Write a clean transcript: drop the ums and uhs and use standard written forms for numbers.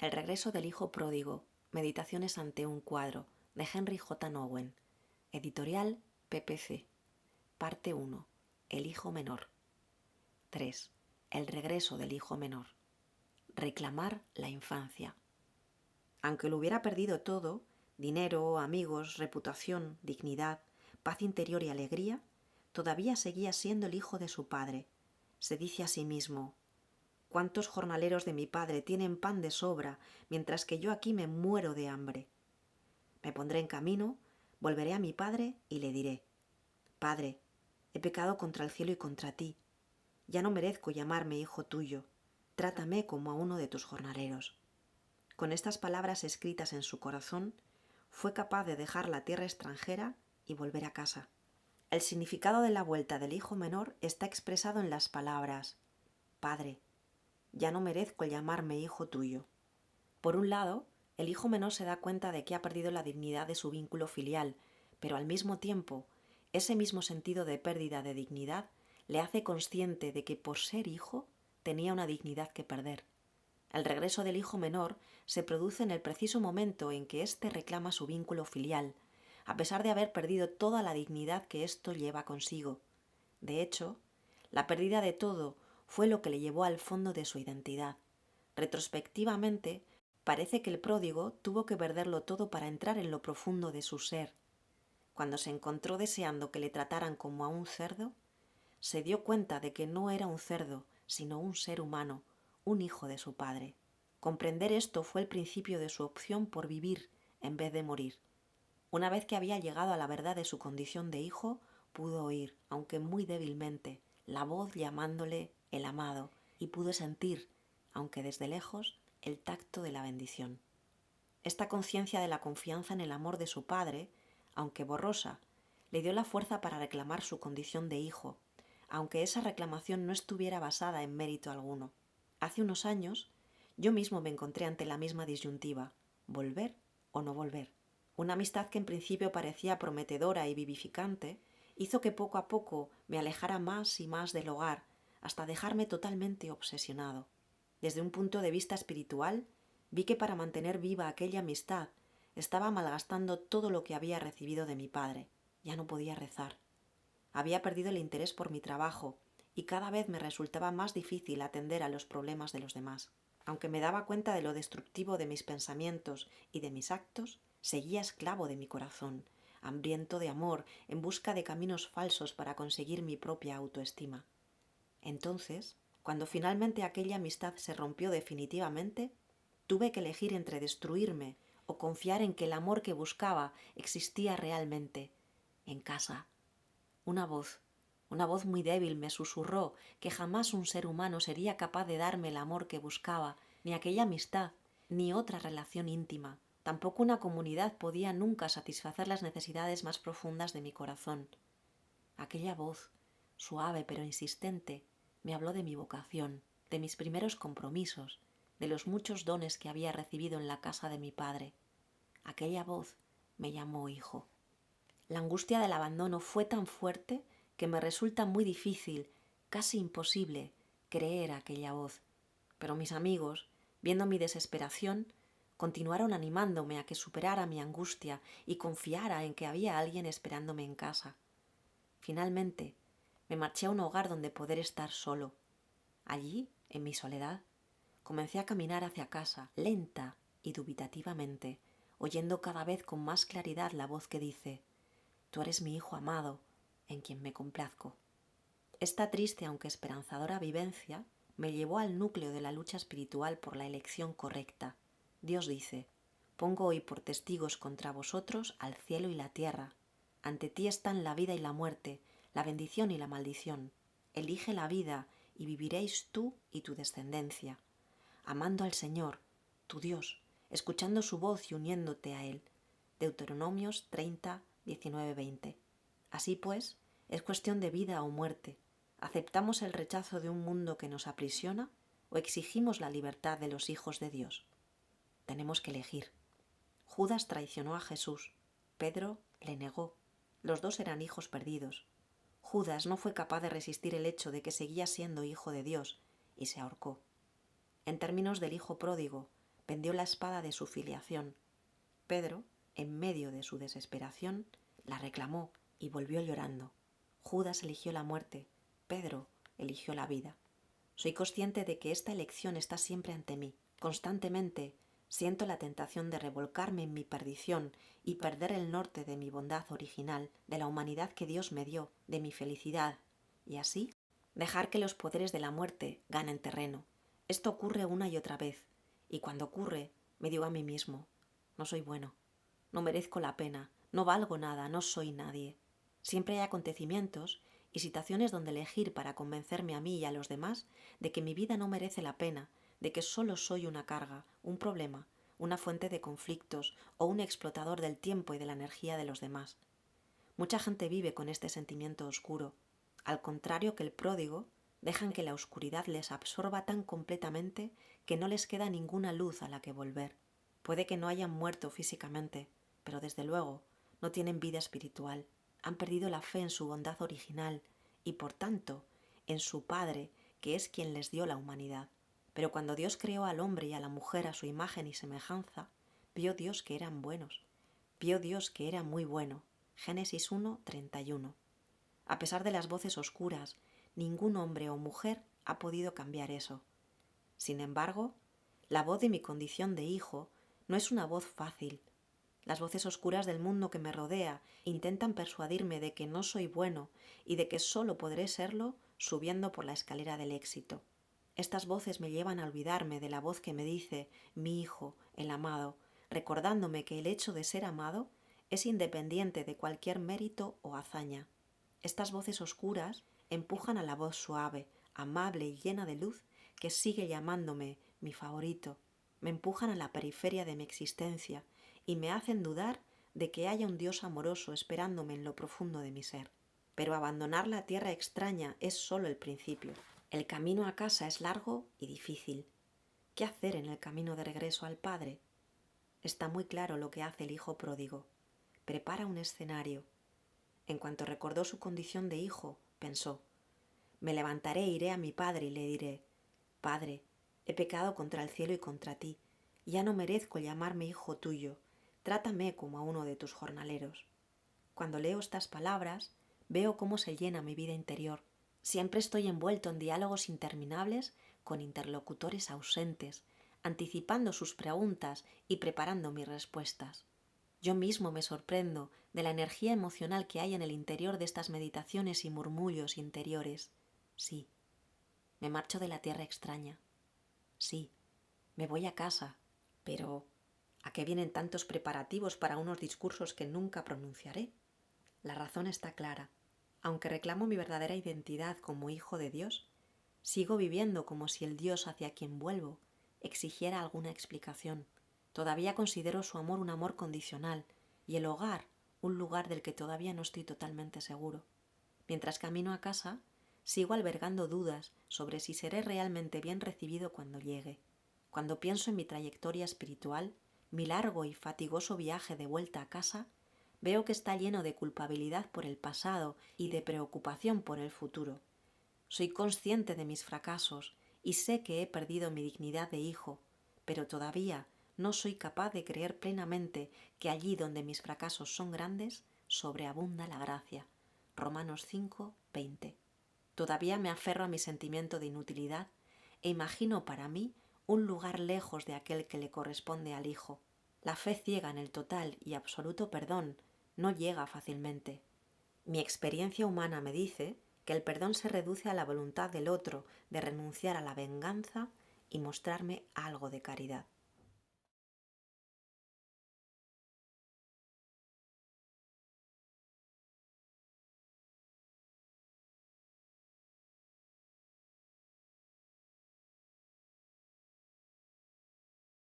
El regreso del hijo pródigo. Meditaciones ante un cuadro, de Henry J. Nowen. Editorial PPC. Parte 1. El hijo menor. 3. El regreso del hijo menor. Reclamar la infancia. Aunque lo hubiera perdido todo, dinero, amigos, reputación, dignidad, paz interior y alegría, todavía seguía siendo el hijo de su padre. Se dice a sí mismo: ¿cuántos jornaleros de mi padre tienen pan de sobra, mientras que yo aquí me muero de hambre? Me pondré en camino, volveré a mi padre y le diré: Padre, he pecado contra el cielo y contra ti. Ya no merezco llamarme hijo tuyo. Trátame como a uno de tus jornaleros. Con estas palabras escritas en su corazón, fue capaz de dejar la tierra extranjera y volver a casa. El significado de la vuelta del hijo menor está expresado en las palabras: Padre, ya no merezco llamarme hijo tuyo. Por un lado, el hijo menor se da cuenta de que ha perdido la dignidad de su vínculo filial, pero al mismo tiempo, ese mismo sentido de pérdida de dignidad le hace consciente de que por ser hijo tenía una dignidad que perder. El regreso del hijo menor se produce en el preciso momento en que éste reclama su vínculo filial, a pesar de haber perdido toda la dignidad que esto lleva consigo. De hecho, la pérdida de todo fue lo que le llevó al fondo de su identidad. Retrospectivamente, parece que el pródigo tuvo que perderlo todo para entrar en lo profundo de su ser. Cuando se encontró deseando que le trataran como a un cerdo, se dio cuenta de que no era un cerdo, sino un ser humano, un hijo de su padre. Comprender esto fue el principio de su opción por vivir en vez de morir. Una vez que había llegado a la verdad de su condición de hijo, pudo oír, aunque muy débilmente, la voz llamándole el amado, y pudo sentir, aunque desde lejos, el tacto de la bendición. Esta conciencia de la confianza en el amor de su padre, aunque borrosa, le dio la fuerza para reclamar su condición de hijo, aunque esa reclamación no estuviera basada en mérito alguno. Hace unos años, yo mismo me encontré ante la misma disyuntiva: ¿volver o no volver? Una amistad que en principio parecía prometedora y vivificante hizo que poco a poco me alejara más y más del hogar, hasta dejarme totalmente obsesionado. Desde un punto de vista espiritual, vi que para mantener viva aquella amistad estaba malgastando todo lo que había recibido de mi padre. Ya no podía rezar. Había perdido el interés por mi trabajo y cada vez me resultaba más difícil atender a los problemas de los demás. Aunque me daba cuenta de lo destructivo de mis pensamientos y de mis actos, seguía esclavo de mi corazón, hambriento de amor, en busca de caminos falsos para conseguir mi propia autoestima. Entonces, cuando finalmente aquella amistad se rompió definitivamente, tuve que elegir entre destruirme o confiar en que el amor que buscaba existía realmente, en casa. Una voz muy débil me susurró que jamás un ser humano sería capaz de darme el amor que buscaba, ni aquella amistad, ni otra relación íntima. Tampoco una comunidad podía nunca satisfacer las necesidades más profundas de mi corazón. Aquella voz, suave pero insistente, me habló de mi vocación, de mis primeros compromisos, de los muchos dones que había recibido en la casa de mi padre. Aquella voz me llamó hijo. La angustia del abandono fue tan fuerte que me resulta muy difícil, casi imposible, creer aquella voz. Pero mis amigos, viendo mi desesperación, continuaron animándome a que superara mi angustia y confiara en que había alguien esperándome en casa. Finalmente, me marché a un hogar donde poder estar solo. Allí, en mi soledad, comencé a caminar hacia casa, lenta y dubitativamente, oyendo cada vez con más claridad la voz que dice: Tú eres mi hijo amado, en quien me complazco. Esta triste aunque esperanzadora vivencia me llevó al núcleo de la lucha espiritual por la elección correcta. Dios dice: Pongo hoy por testigos contra vosotros al cielo y la tierra. Ante ti están la vida y la muerte, la bendición y la maldición. Elige la vida y viviréis tú y tu descendencia, amando al Señor, tu Dios, escuchando su voz y uniéndote a Él. Deuteronomios 30, 19-20. Así pues, es cuestión de vida o muerte. ¿Aceptamos el rechazo de un mundo que nos aprisiona o exigimos la libertad de los hijos de Dios? Tenemos que elegir. Judas traicionó a Jesús. Pedro le negó. Los dos eran hijos perdidos. Judas no fue capaz de resistir el hecho de que seguía siendo hijo de Dios y se ahorcó. En términos del hijo pródigo, vendió la espada de su filiación. Pedro, en medio de su desesperación, la reclamó y volvió llorando. Judas eligió la muerte, Pedro eligió la vida. Soy consciente de que esta elección está siempre ante mí. Constantemente siento la tentación de revolcarme en mi perdición y perder el norte de mi bondad original, de la humanidad que Dios me dio, de mi felicidad, y así dejar que los poderes de la muerte ganen terreno. Esto ocurre una y otra vez, y cuando ocurre me digo a mí mismo, no soy bueno, no merezco la pena, no valgo nada, no soy nadie. Siempre hay acontecimientos y situaciones donde elegir para convencerme a mí y a los demás de que mi vida no merece la pena, de que solo soy una carga, un problema, una fuente de conflictos o un explotador del tiempo y de la energía de los demás. Mucha gente vive con este sentimiento oscuro. Al contrario que el pródigo, dejan que la oscuridad les absorba tan completamente que no les queda ninguna luz a la que volver. Puede que no hayan muerto físicamente, pero desde luego no tienen vida espiritual. Han perdido la fe en su bondad original y, por tanto, en su Padre, que es quien les dio la humanidad. Pero cuando Dios creó al hombre y a la mujer a su imagen y semejanza, vio Dios que eran buenos. Vio Dios que era muy bueno. Génesis 1:31. A pesar de las voces oscuras, ningún hombre o mujer ha podido cambiar eso. Sin embargo, la voz de mi condición de hijo no es una voz fácil. Las voces oscuras del mundo que me rodea intentan persuadirme de que no soy bueno y de que solo podré serlo subiendo por la escalera del éxito. Estas voces me llevan a olvidarme de la voz que me dice mi hijo, el amado, recordándome que el hecho de ser amado es independiente de cualquier mérito o hazaña. Estas voces oscuras empujan a la voz suave, amable y llena de luz que sigue llamándome mi favorito. Me empujan a la periferia de mi existencia y me hacen dudar de que haya un Dios amoroso esperándome en lo profundo de mi ser. Pero abandonar la tierra extraña es solo el principio. El camino a casa es largo y difícil. ¿Qué hacer en el camino de regreso al Padre? Está muy claro lo que hace el hijo pródigo. Prepara un escenario. En cuanto recordó su condición de hijo, pensó, me levantaré e iré a mi padre y le diré, Padre, he pecado contra el cielo y contra ti, ya no merezco llamarme hijo tuyo, trátame como a uno de tus jornaleros. Cuando leo estas palabras, veo cómo se llena mi vida interior. Siempre estoy envuelto en diálogos interminables con interlocutores ausentes, anticipando sus preguntas y preparando mis respuestas. Yo mismo me sorprendo de la energía emocional que hay en el interior de estas meditaciones y murmullos interiores. Sí, me marcho de la tierra extraña. Sí, me voy a casa. Pero, ¿a qué vienen tantos preparativos para unos discursos que nunca pronunciaré? La razón está clara. Aunque reclamo mi verdadera identidad como hijo de Dios, sigo viviendo como si el Dios hacia quien vuelvo exigiera alguna explicación. Todavía considero su amor un amor condicional y el hogar un lugar del que todavía no estoy totalmente seguro. Mientras camino a casa, sigo albergando dudas sobre si seré realmente bien recibido cuando llegue. Cuando pienso en mi trayectoria espiritual, mi largo y fatigoso viaje de vuelta a casa, veo que está lleno de culpabilidad por el pasado y de preocupación por el futuro. Soy consciente de mis fracasos y sé que he perdido mi dignidad de hijo, pero todavía no soy capaz de creer plenamente que allí donde mis fracasos son grandes, sobreabunda la gracia. Romanos 5:20. Todavía me aferro a mi sentimiento de inutilidad e imagino para mí un lugar lejos de aquel que le corresponde al hijo. La fe ciega en el total y absoluto perdón no llega fácilmente. Mi experiencia humana me dice que el perdón se reduce a la voluntad del otro de renunciar a la venganza y mostrarme algo de caridad.